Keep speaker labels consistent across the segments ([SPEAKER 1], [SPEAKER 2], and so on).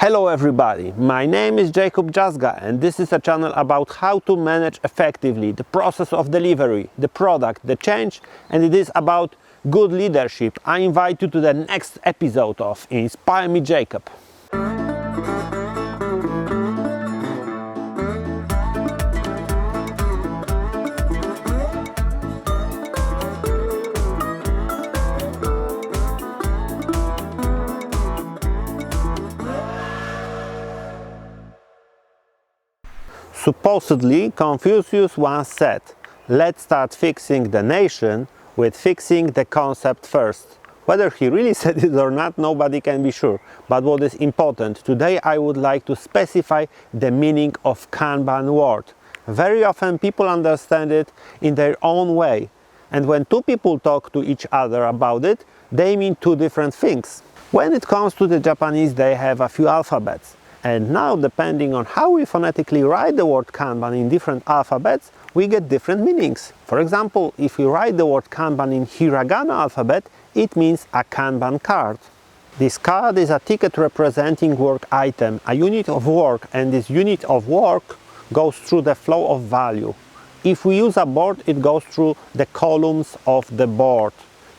[SPEAKER 1] Hello everybody, my name is Jakub Jazga and this is a channel about how to manage effectively the process of delivery, the product, the change, and it is about good leadership. I invite you to the next episode of Inspire Me Jakub. Supposedly, Confucius once said, "Let's start fixing the nation with fixing the concept first." Whether he really said it or not, nobody can be sure. But what is important, today I would like to specify the meaning of Kanban word. Very often people understand it in their own way. And when two people talk to each other about it, they mean two different things. When it comes to the Japanese, they have a few alphabets. And now, depending on how we phonetically write the word Kanban in different alphabets, we get different meanings. For example, if we write the word Kanban in Hiragana alphabet, it means a Kanban card. This card is a ticket representing work item, a unit of work, and this unit of work goes through the flow of value. If we use a board, it goes through the columns of the board.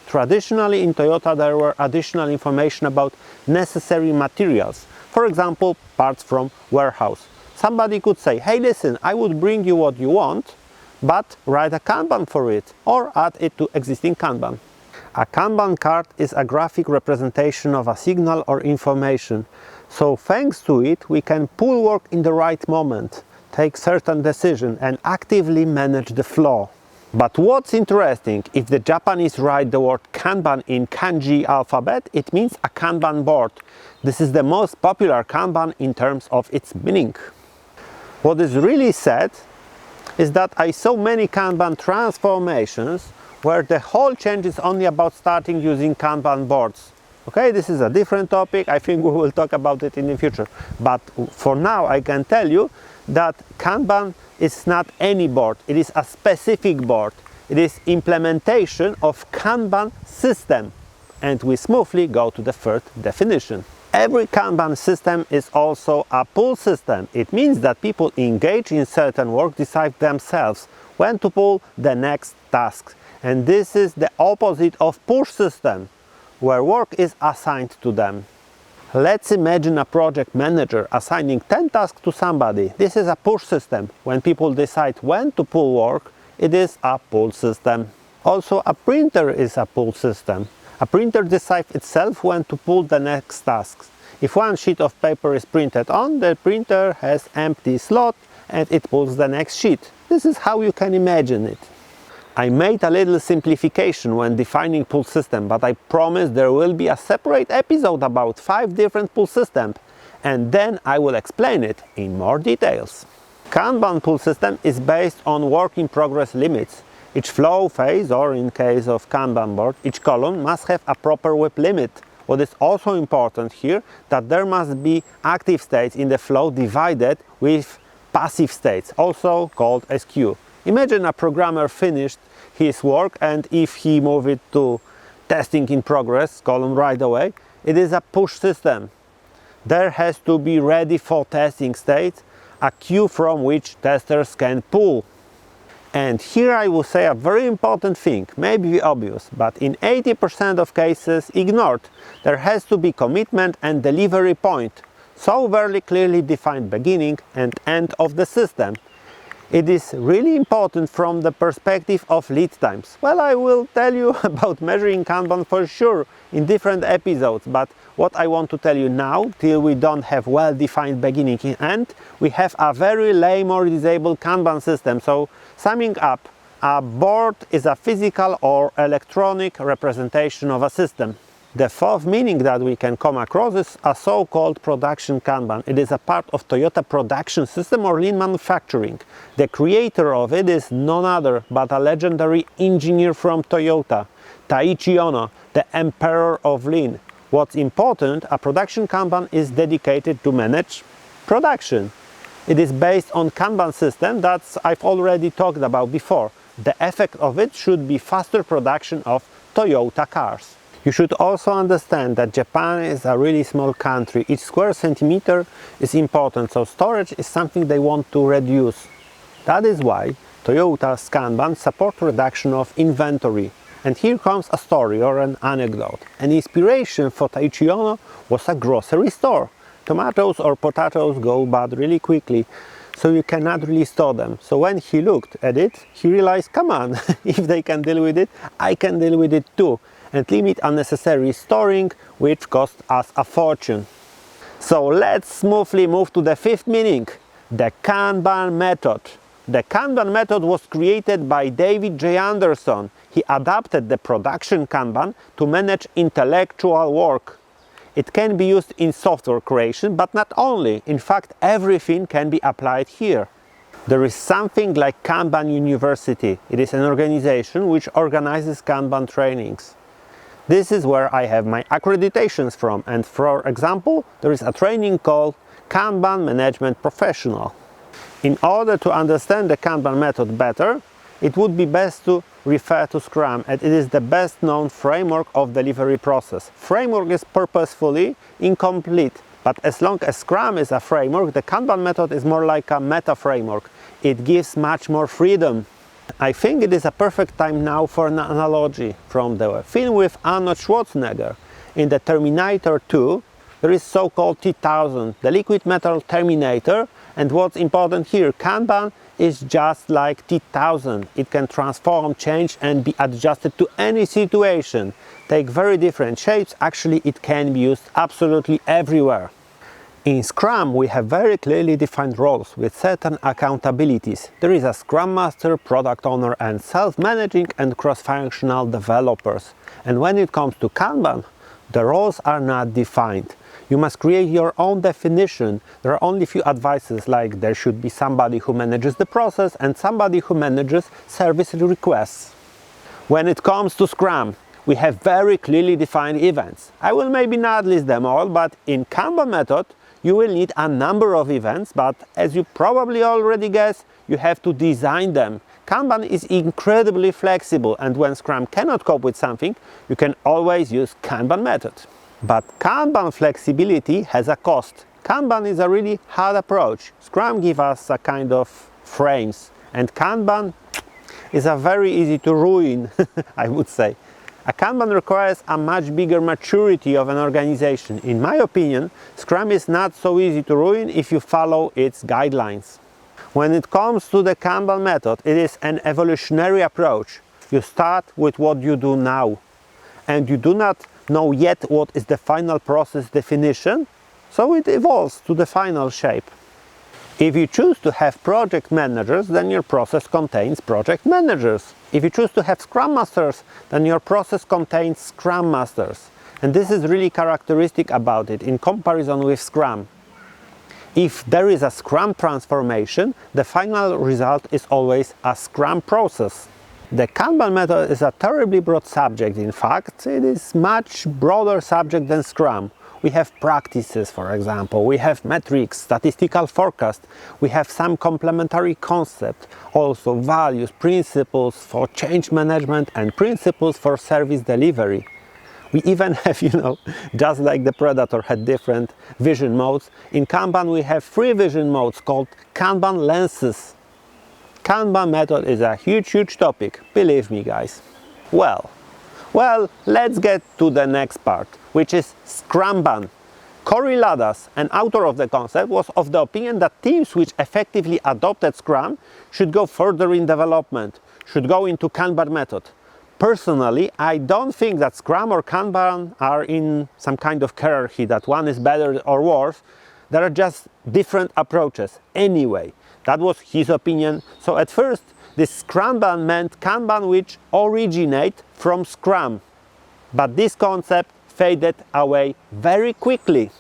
[SPEAKER 1] Traditionally in Toyota there were additional information about necessary materials. For example, parts from warehouse. Somebody could say, "Hey, listen, I would bring you what you want, but write a Kanban for it or add it to existing Kanban." A Kanban card is a graphic representation of a signal or information. So thanks to it, we can pull work in the right moment, take certain decisions and actively manage the flow. But what's interesting, if the Japanese write the word Kanban in kanji alphabet, it means a Kanban board. This is the most popular Kanban in terms of its meaning. What is really sad is that I saw many Kanban transformations where the whole change is only about starting using Kanban boards. Okay, this is a different topic. I think we will talk about it in the future. But for now, I can tell you that Kanban is not any board. It is a specific board. It is implementation of Kanban system. And we smoothly go to the third definition. Every Kanban system is also a pull system. It means that people engaged in certain work decide themselves when to pull the next task. And this is the opposite of push system, where work is assigned to them. Let's imagine a project manager assigning 10 tasks to somebody. This is a push system. When people decide when to pull work, it is a pull system. Also, a printer is a pull system. A printer decides itself when to pull the next tasks. If one sheet of paper is printed on, the printer has empty slot and it pulls the next sheet. This is how you can imagine it. I made a little simplification when defining pull system, but I promise there will be a separate episode about 5 different pull systems, and then I will explain it in more details. Kanban pull system is based on work in progress limits. Each flow phase, or in case of Kanban board, each column must have a proper WIP limit. What is also important here, that there must be active states in the flow divided with passive states, also called as queue. Imagine a programmer finished his work, and if he move it to testing in progress column right away, it is a push system. There has to be ready for testing state, a queue from which testers can pull. And here I will say a very important thing, maybe obvious, but in 80% of cases ignored. There has to be commitment and delivery point, so very clearly defined beginning and end of the system. It is really important from the perspective of lead times. Well, I will tell you about measuring Kanban for sure in different episodes, but what I want to tell you now, till we don't have well-defined beginning and end, we have a very lame or disabled Kanban system. So, summing up, a board is a physical or electronic representation of a system. The fourth meaning that we can come across is a so-called production Kanban. It is a part of Toyota production system or lean manufacturing. The creator of it is none other but a legendary engineer from Toyota, Taiichi Ohno, the emperor of lean. What's important, a production Kanban is dedicated to manage production. It is based on Kanban system that I've already talked about before. The effect of it should be faster production of Toyota cars. You should also understand that Japan is a really small country. Each square centimeter is important, so storage is something they want to reduce. That is why Toyota's Kanban support reduction of inventory. And here comes a story or an anecdote. An inspiration for Taiichi Ohno was a grocery store. Tomatoes or potatoes go bad really quickly, so you cannot really store them. So when he looked at it, he realized, come on, if they can deal with it, I can deal with it too. And limit unnecessary storing, which costs us a fortune. So let's smoothly move to the fifth meaning, the Kanban method. The Kanban method was created by David J. Anderson. He adapted the production Kanban to manage intellectual work. It can be used in software creation, but not only. In fact, everything can be applied here. There is something like Kanban University. It is an organization which organizes Kanban trainings. This is where I have my accreditations from, and for example, there is a training called Kanban Management Professional. In order to understand the Kanban method better, it would be best to refer to Scrum, as it is the best known framework of delivery process. Framework is purposefully incomplete, but as long as Scrum is a framework, the Kanban method is more like a meta framework. It gives much more freedom. I think it is a perfect time now for an analogy from the film with Arnold Schwarzenegger. In the Terminator 2, there is so-called T-1000, the liquid metal Terminator, and what's important here, Kanban is just like T-1000. It can transform, change and be adjusted to any situation. Take very different shapes, actually it can be used absolutely everywhere. In Scrum, we have very clearly defined roles with certain accountabilities. There is a Scrum Master, Product Owner and self-managing and cross-functional developers. And when it comes to Kanban, the roles are not defined. You must create your own definition. There are only few advices, like there should be somebody who manages the process and somebody who manages service requests. When it comes to Scrum, we have very clearly defined events. I will maybe not list them all, but in Kanban method, you will need a number of events, but as you probably already guessed, you have to design them. Kanban is incredibly flexible, and when Scrum cannot cope with something, you can always use Kanban method. But Kanban flexibility has a cost. Kanban is a really hard approach. Scrum gives us a kind of frames, and Kanban is a very easy to ruin, I would say. A Kanban requires a much bigger maturity of an organization. In my opinion, Scrum is not so easy to ruin if you follow its guidelines. When it comes to the Kanban method, it is an evolutionary approach. You start with what you do now, and you do not know yet what is the final process definition, so it evolves to the final shape. If you choose to have project managers, then your process contains project managers. If you choose to have Scrum Masters, then your process contains Scrum Masters. And this is really characteristic about it in comparison with Scrum. If there is a Scrum transformation, the final result is always a Scrum process. The Kanban method is a terribly broad subject. In fact, it is much broader subject than Scrum. We have practices, for example, we have metrics, statistical forecast, we have some complementary concepts, also values, principles for change management and principles for service delivery. We even have, just like the Predator had different vision modes, in Kanban we have 3 vision modes called Kanban lenses. Kanban method is a huge topic, believe me guys. Well, let's get to the next part, which is Scrumban. Corey Ladas, an author of the concept, was of the opinion that teams which effectively adopted Scrum should go further in development, should go into Kanban method. Personally, I don't think that Scrum or Kanban are in some kind of hierarchy, that one is better or worse. There are just different approaches. Anyway, that was his opinion. So at first, this Scrumban meant Kanban which originate from Scrum. But this concept faded away very quickly.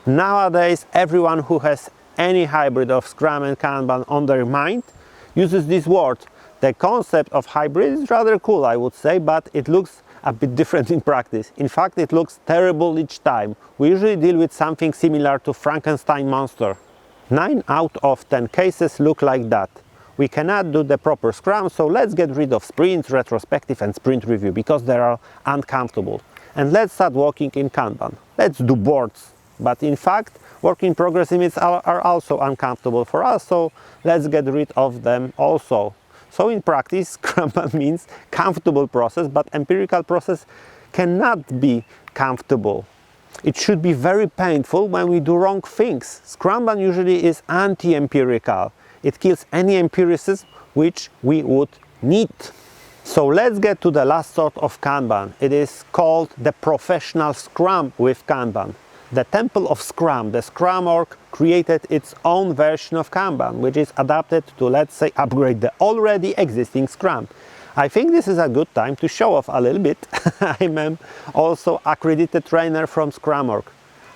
[SPEAKER 1] Nowadays, everyone who has any hybrid of Scrum and Kanban on their mind uses this word. The concept of hybrid is rather cool, I would say, but it looks a bit different in practice. In fact, it looks terrible each time. We usually deal with something similar to Frankenstein monster. 9 out of 10 cases look like that. We cannot do the proper Scrum, so let's get rid of sprints, retrospective and sprint review, because they are uncomfortable. and let's start working in Kanban. Let's do boards. But in fact, work in progress images are also uncomfortable for us, so let's get rid of them also. So in practice, Kanban means comfortable process, but empirical process cannot be comfortable. It should be very painful when we do wrong things. Kanban usually is anti-empirical. It kills any empiricism which we would need. So let's get to the last sort of Kanban. It is called the professional Scrum with Kanban. The Temple of Scrum, the Scrum org, created its own version of Kanban, which is adapted to, let's say, upgrade the already existing Scrum. I think this is a good time to show off a little bit. I'm also accredited trainer from Scrum org.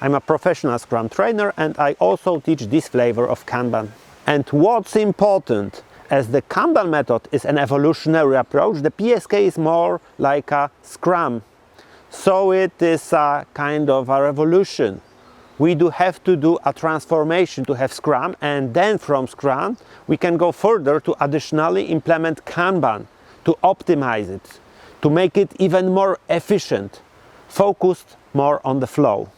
[SPEAKER 1] I'm a professional Scrum trainer and I also teach this flavor of Kanban. And what's important, as the Kanban method is an evolutionary approach, the PSK is more like a Scrum. So it is a kind of a revolution. We do have to do a transformation to have Scrum, and then from Scrum we can go further to additionally implement Kanban, to optimize it, to make it even more efficient, focused more on the flow.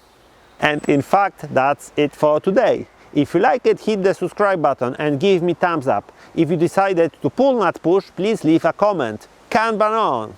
[SPEAKER 1] And in fact, that's it for today. If you like it, hit the subscribe button and give me thumbs up. If you decided to pull, not push, please leave a comment. Kanban on!